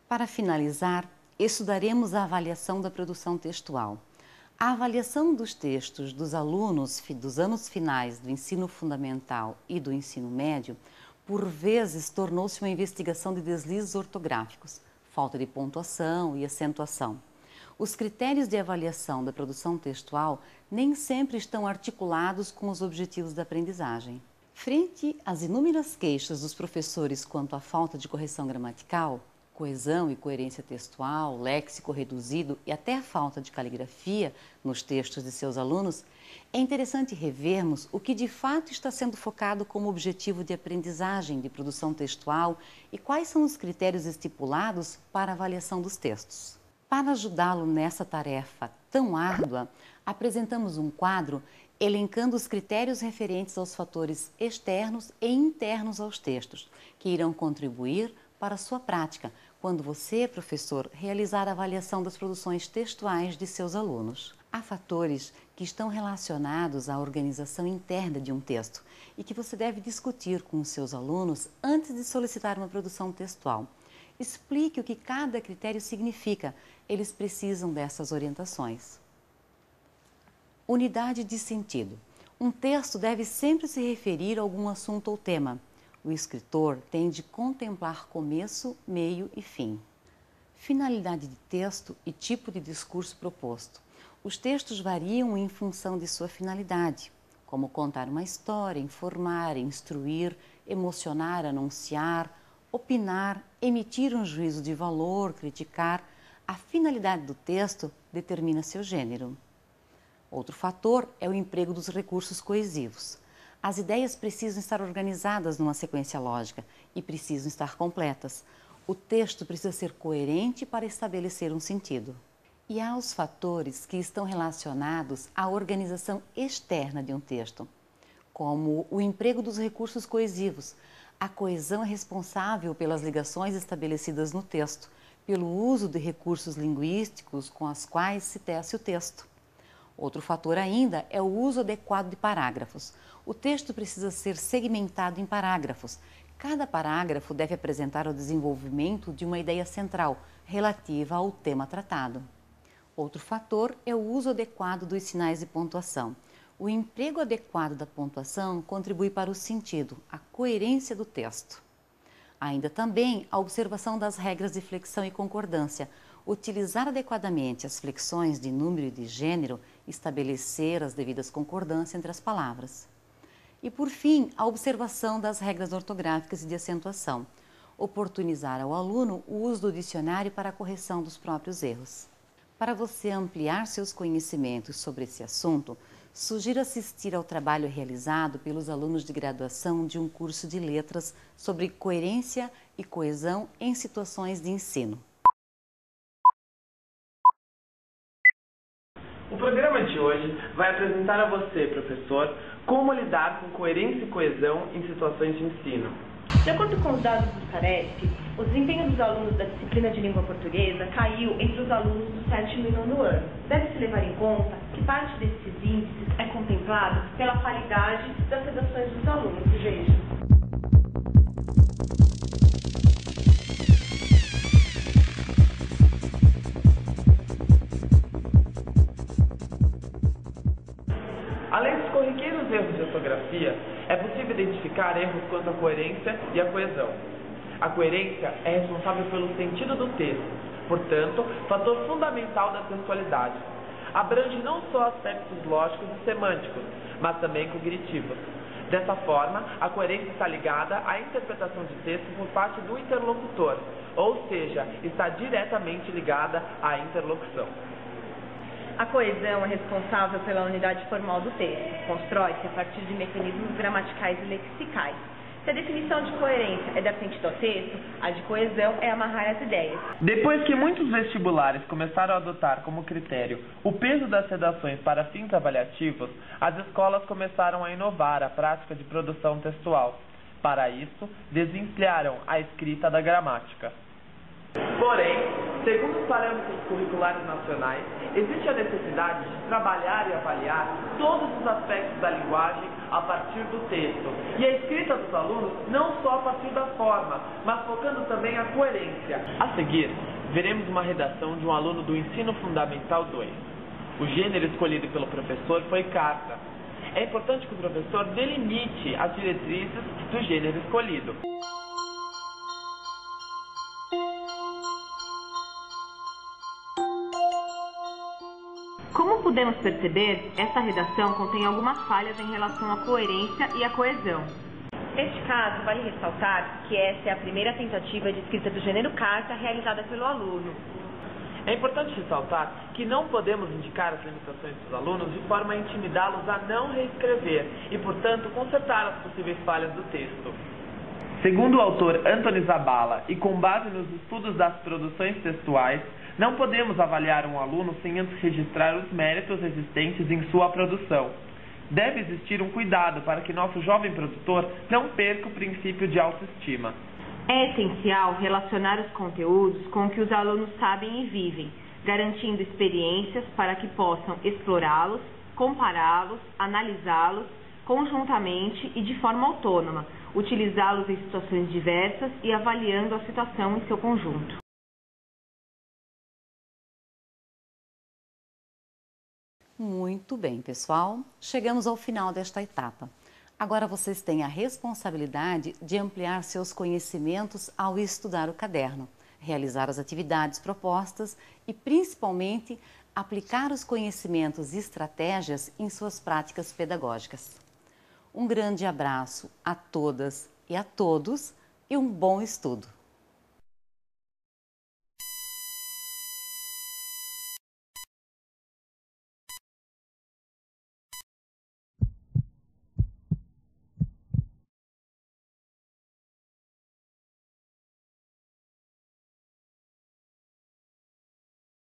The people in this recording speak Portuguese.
Para finalizar, estudaremos a avaliação da produção textual. A avaliação dos textos dos alunos dos anos finais do ensino fundamental e do ensino médio, por vezes, tornou-se uma investigação de deslizes ortográficos, falta de pontuação e acentuação. Os critérios de avaliação da produção textual nem sempre estão articulados com os objetivos da aprendizagem. Frente às inúmeras queixas dos professores quanto à falta de correção gramatical, coesão e coerência textual, léxico reduzido e até a falta de caligrafia nos textos de seus alunos, é interessante revermos o que de fato está sendo focado como objetivo de aprendizagem de produção textual e quais são os critérios estipulados para a avaliação dos textos. Para ajudá-lo nessa tarefa tão árdua, apresentamos um quadro elencando os critérios referentes aos fatores externos e internos aos textos, que irão contribuir para a sua prática, quando você, professor, realizar a avaliação das produções textuais de seus alunos. Há fatores que estão relacionados à organização interna de um texto e que você deve discutir com os seus alunos antes de solicitar uma produção textual. Explique o que cada critério significa. Eles precisam dessas orientações. Unidade de sentido. Um texto deve sempre se referir a algum assunto ou tema. O escritor tem de contemplar começo, meio e fim. Finalidade de texto e tipo de discurso proposto. Os textos variam em função de sua finalidade, como contar uma história, informar, instruir, emocionar, anunciar, opinar, emitir um juízo de valor, criticar. A finalidade do texto determina seu gênero. Outro fator é o emprego dos recursos coesivos. As ideias precisam estar organizadas numa sequência lógica e precisam estar completas. O texto precisa ser coerente para estabelecer um sentido. E há os fatores que estão relacionados à organização externa de um texto, como o emprego dos recursos coesivos. A coesão é responsável pelas ligações estabelecidas no texto, pelo uso de recursos linguísticos com os quais se tece o texto. Outro fator ainda é o uso adequado de parágrafos. O texto precisa ser segmentado em parágrafos. Cada parágrafo deve apresentar o desenvolvimento de uma ideia central relativa ao tema tratado. Outro fator é o uso adequado dos sinais de pontuação. O emprego adequado da pontuação contribui para o sentido, a coerência do texto. Ainda também a observação das regras de flexão e concordância, utilizar adequadamente as flexões de número e de gênero, estabelecer as devidas concordâncias entre as palavras. E, por fim, a observação das regras ortográficas e de acentuação, oportunizar ao aluno o uso do dicionário para a correção dos próprios erros. Para você ampliar seus conhecimentos sobre esse assunto, sugiro assistir ao trabalho realizado pelos alunos de graduação de um curso de letras sobre coerência e coesão em situações de ensino. O programa de hoje vai apresentar a você, professor, como lidar com coerência e coesão em situações de ensino. De acordo com os dados do Sarep, o desempenho dos alunos da disciplina de língua portuguesa caiu entre os alunos do 7º e 9º ano. Deve-se levar em conta que parte desses índices é contemplado pela qualidade das redações dos alunos. Veja. Além dos corriqueiros erros de ortografia, é possível identificar erros quanto à coerência e à coesão. A coerência é responsável pelo sentido do texto, portanto, fator fundamental da textualidade. Abrange não só aspectos lógicos e semânticos, mas também cognitivos. Dessa forma, a coerência está ligada à interpretação de texto por parte do interlocutor, ou seja, está diretamente ligada à interlocução. A coesão é responsável pela unidade formal do texto. Constrói-se a partir de mecanismos gramaticais e lexicais. Se a definição de coerência é dar sentido ao texto, a de coesão é amarrar as ideias. Depois que muitos vestibulares começaram a adotar como critério o peso das redações para fins avaliativos, as escolas começaram a inovar a prática de produção textual. Para isso, desvencilharam a escrita da gramática. Porém, segundo os parâmetros curriculares nacionais, existe a necessidade de trabalhar e avaliar todos os aspectos da linguagem a partir do texto e a escrita dos alunos não só a partir da forma, mas focando também a coerência. A seguir, veremos uma redação de um aluno do Ensino Fundamental 2. O gênero escolhido pelo professor foi carta. É importante que o professor delimite as diretrizes do gênero escolhido. Como podemos perceber, essa redação contém algumas falhas em relação à coerência e à coesão. Neste caso, vale ressaltar que essa é a primeira tentativa de escrita do gênero carta realizada pelo aluno. É importante ressaltar que não podemos indicar as limitações dos alunos de forma a intimidá-los a não reescrever e, portanto, consertar as possíveis falhas do texto. Segundo o autor Anthony Zabala e com base nos estudos das produções textuais, não podemos avaliar um aluno sem antes registrar os méritos existentes em sua produção. Deve existir um cuidado para que nosso jovem produtor não perca o princípio de autoestima. É essencial relacionar os conteúdos com o que os alunos sabem e vivem, garantindo experiências para que possam explorá-los, compará-los, analisá-los conjuntamente e de forma autônoma, utilizá-los em situações diversas e avaliando a situação em seu conjunto. Muito bem, pessoal. Chegamos ao final desta etapa. Agora vocês têm a responsabilidade de ampliar seus conhecimentos ao estudar o caderno, realizar as atividades propostas e, principalmente, aplicar os conhecimentos e estratégias em suas práticas pedagógicas. Um grande abraço a todas e a todos e um bom estudo!